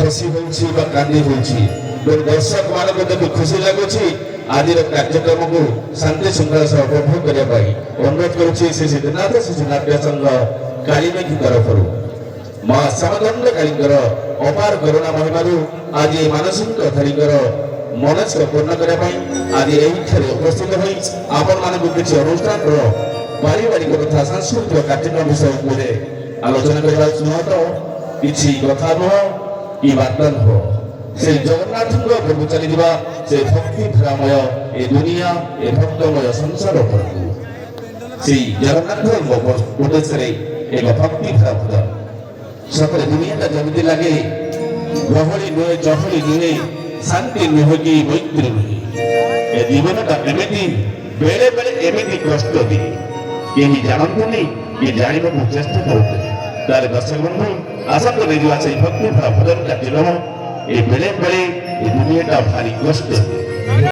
हसी हो कांदी हो दर्शक मान देखि खुशी लगुच आज कार्यक्रम को शांति श्रृंखला सह उपभोग करने अनुरोध करुच्ची श्री सिद्धनाथ शिशुनाट्य संघ कालीमेघी तरफ माँ श्यामदंड कालीकर अपार करुणा महिमारू आज मानसिक धारीकर मनस्क पूर्ण करने आज यही उपस्थित हो आपण मानक किसी अनुष्ठान पारिवारिक तथा सांस्कृतिक कार्यक्रम विषय आलोचना करने सुनत किसी कथा नुह कि वार्ता नुह से जगन्नाथ प्रभु चली से भक्ति भ्रामय ए दुनिया ए भक्तमय संसार से जगन्नाथ उद्देश्य एक भक्ति भ्रामत सकल दुनिया जमी लगे गहली नुहे चहली नुहे शांति नुह कि मैत्री नुहे ए जीवनटा एमती बेले बेले एमती कष्ट दिए कहीं जानते कि जानवा चेष्टा करते दर्शक बंधु आशा कर भक्ति भजन कार्यक्रम ये बेले बेले दुनिया भारी कष्ट